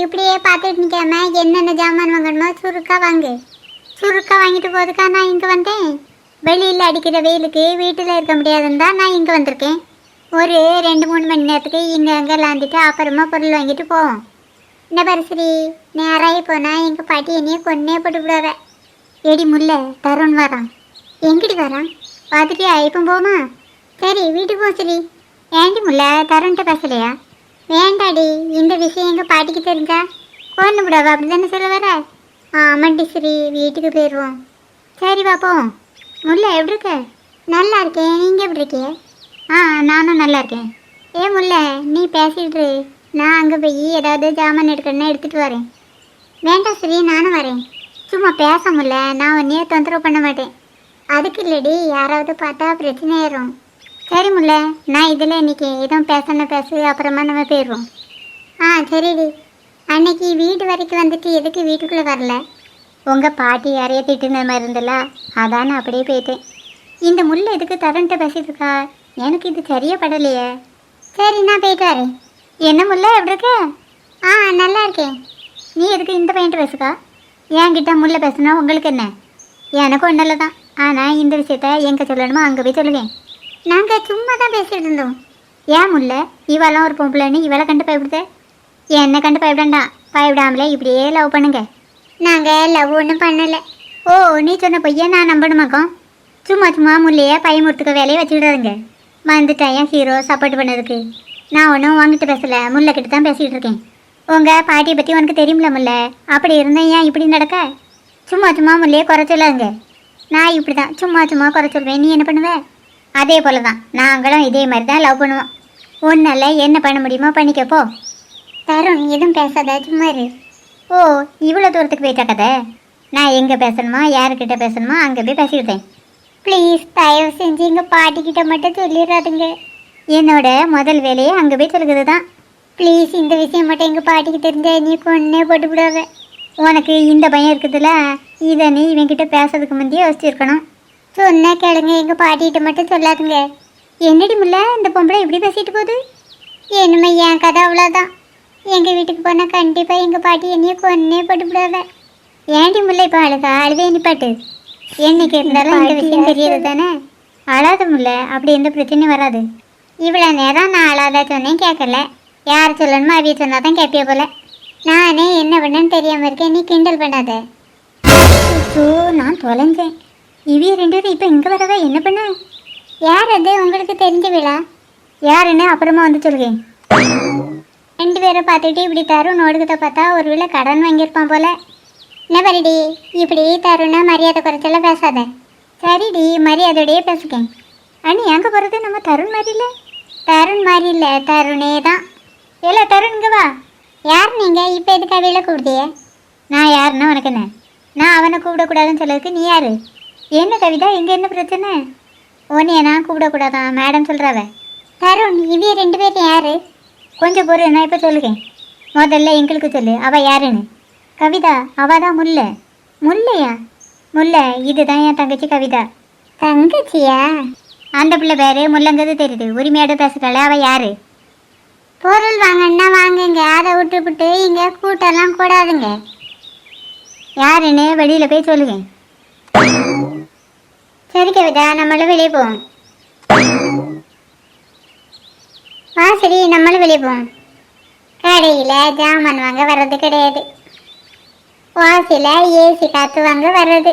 இப்படியே பார்த்துட்டு நிற்காம என்னென்ன ஜாமான் வாங்கணுமோ சுருக்கா வாங்கு. சுருக்கா வாங்கிட்டு போதுக்கா நான் இங்கே வந்தேன். வெளியில் அடிக்கிற வெயிலுக்கு வீட்டில் இருக்க முடியாதுன்னு தான் நான் இங்கே வந்திருக்கேன். ஒரு 2-3 மணி நேரத்துக்கு இங்கே அங்கே விளாண்டுட்டு அப்புறமா பொருள் வாங்கிட்டு போவோம். என்ன பரிசரி நேராகி போனால் எங்கள் பாட்டி என்னையே கொன்னே போட்டு விடுவார. எடி முல்லை தருண் வரான். எங்கிட்டு வரான் பார்த்துட்டியா? இப்போ போமா? சரி வீட்டுக்கு போ. சரி ஏண்டி முல்லை தருண்கிட்ட பேசலையா? வேண்டாடி, இந்த விஷயம் எங்கள் பாட்டிக்கு தெரிஞ்சா கொண்டு விடாவா அப்படி தானே சொல்ல வர? ஆமாண்டி சரி வீட்டுக்கு போயிடுவோம். சரி பாப்போம். முல்லை எப்படி இருக்க? நல்லா இருக்கேன், நீங்கள் எப்படி இருக்கிய? நானும் நல்லா இருக்கேன். முல்லை நீ பேசிட்டு நான் அங்கே போய் ஏதாவது ஜாமான் எடுக்கணும்னா எடுத்துகிட்டு வரேன். வேண்டாம் சரி நானும் வரேன். சும்மா பேச முல்ல, நான் உன்னையே தொந்தரவு பண்ண மாட்டேன். அதுக்கு இல்லடி, யாராவது பார்த்தா பிரச்சனை ஆயிரும். சரி முல்லை, நான் இதில் இன்றைக்கி எதுவும் பேசு, அப்புறமா நம்ம போயிடுவோம். சரிடி. அன்னைக்கு வீடு வரைக்கும் வந்துட்டு எதுக்கு வீட்டுக்குள்ளே வரல? உங்கள் பாட்டி யாரையே திட்டுன மாதிரி இருந்தல, அதான் நான் அப்படியே போயிட்டேன். இந்த முல்லை எதுக்கு தரன்ட்ட பேசிட்டு இருக்கா? எனக்கு இது சரியா படலையே. சரி நான் போயிட்டு வரேன். என்ன முல்லை எப்படி இருக்க? நல்லா இருக்கேன். நீ எதுக்கு இந்த பையன்ட்டு பேசுக்கா? என்கிட்ட முல்லை பேசுனா உங்களுக்கு என்ன? எனக்கும் ஒன்றில் தான். ஆனால் இந்த விஷயத்த எங்கே சொல்லணுமோ அங்கே போய் சொல்லுவேன். நாங்கள் சும்மா தான் பேசிகிட்டு இருந்தோம். ஏன் முல்லை இவெல்லாம் ஒரு பொம்பளைன்னு இவளை கண்டு பயப்படுத? என்னை கண்டு பயப்படாண்டா, பயப்படாமலே இப்படியே லவ் பண்ணுங்க. நாங்கள் லவ் ஒன்றும் பண்ணலை. ஓ நீ சொன்ன பொய்யா நான் நம்பணுமாக்கோம்? சும்மா முல்லையே பயமுறுத்துக்க வேலையை வச்சுக்கிடாதுங்க. வந்துட்டேன் என் ஹீரோ சப்போர்ட் பண்ணதுக்கு. நான் ஒன்றும் வாங்கிட்டு பேசலை, முல்லை கிட்ட தான் பேசிகிட்டு இருக்கேன். உங்கள் பாட்டியை பற்றி உனக்கு தெரியுமில்ல முல்லை, அப்படி இருந்தேன் ஏன் இப்படி நடக்க? சும்மா முல்லையே குறை சொல்லாதுங்க. நான் இப்படி தான் சும்மா குறை சொல்வேன். நீ என்ன பண்ணுவ? அதே போல் தான் நாங்களும் இதே மாதிரி தான் லவ் பண்ணுவோம். ஒன்றால் என்ன பண்ண முடியுமோ பண்ணிக்கப்போ. தருண் எதுவும் பேசாத, சும்மா இரு. ஓ இவ்வளோ தூரத்துக்கு போயிட்டா கதை. நான் எங்கே பேசணுமா யாருக்கிட்ட பேசணுமா அங்கே போய் பேசிக்கிட்டேன். ப்ளீஸ் தயவு செஞ்சு எங்கள் பாட்டிக்கிட்ட மட்டும் சொல்லிடுறாதுங்க. என்னோட முதல் வேலையை அங்கே போய் சொல்லுறது தான். ப்ளீஸ் இந்த விஷயம் மட்டும் எங்கள் பாட்டிக்கு தெரிஞ்சா நீ கொன்னே போட்டு விடாத. உனக்கு இந்த பயம் இருக்குதுல்ல, இதை நீ இவன்கிட்ட பேசுறதுக்கு முந்தையே யோசிச்சிருக்கணும். சொன்னா கேளுங்க, எங்கள் பாட்டிகிட்ட மட்டும் சொல்லாதுங்க. என்னடி முல்லை இந்த பொம்பளை எப்படி பேசிட்டு போகுது? என்னமே என் கதை அவ்வளோதான். எங்கள் வீட்டுக்கு போனால் கண்டிப்பாக எங்கள் பாட்டி என்னையே கொன்னே போட்டு விடாத. ஏண்டி முல்லை இப்போ அழுவே நிப்பாட்டு. என்னைக்கு இருந்தாலும் இந்த விஷயம் தெரியாது தானே. அழாத முல்லை, அப்படி எந்த பிரச்சனையும் வராது. இவ்வளோ நேரம் நான் அழாத சொன்னேன் கேட்கல. யார் சொல்லணுமோ அவிய சொன்னால் தான் கேட்பிய போல. நானே என்ன பண்ணேன்னு தெரியாமல் இருக்கேன், நீ கிண்டல் பண்ணாத. ஸோ நான் தொலைஞ்சேன். இவிய 2 பேரும் இப்போ இங்கே வரதா என்ன பண்ண? யார் அது உங்களுக்கு தெரிஞ்ச விழா? யாருன்னு அப்புறமா வந்து சொல்லுவேன். 2 பேரை பார்த்துட்டு இப்படி தருண் ஓடுகிறத பார்த்தா ஒரு வேளை கடன் வாங்கியிருப்பான் போல. என்ன பரிடி இப்படி தருணா மரியாதை குறைச்செல்லாம் பேசாத. சரிடி மரியாதையோடையே பேசுக்கேன். அண்ணி எங்கே போகிறது? நம்ம தருண் மாதிரி இல்லை. தருண் மாதிரி இல்லை, தருணே தான். இல்லை தருண் இங்கே வா. யார் நீங்கள் இப்போ எதுக்கு அவையில் கூப்பிடுதிய? நான் யாருன்னா உனக்கு என்ன? நான் அவனை கூப்பிடக்கூடாதுன்னு சொல்லதுக்கு நீ யார்? என்ன கவிதா, எங்கே என்ன பிரச்சனை? உன்னைய நான் கூப்பிடக்கூடாதான் மேடம் சொல்கிறவ. தருண் இவிய 2 பேரும் யார்? கொஞ்சம் பொறு, நான் இப்போ சொல்லுவேன். முதல்ல எங்களுக்கு சொல்லு, அவள் யாருன்னு. கவிதா அவள் தான் முல்லை. முல்லையா? முல்லை இதுதான் என் தங்கச்சி கவிதா. தங்கச்சியா? அந்த பிள்ளை பேர் முல்லைங்கிறது தெரியுது, உரிமையோட பேசுகிறாள். அவள் யார்? பொருள் வாங்கன்னா வாங்குங்க, அதை விட்டுவிட்டு இங்கே கூட்டெல்லாம் கூடாதுங்க. யாருன்னு வெளியில் போய் சொல்லுவேன். சரி கவிதா, நம்மளும் வெளியே போவோம். சரி நம்மளும் வெளியே போவோம். கடையில் ஜாமான் வாங்க வர்றது கிடையாது, வாசியில் ஏசி காற்று வாங்க வர்றது.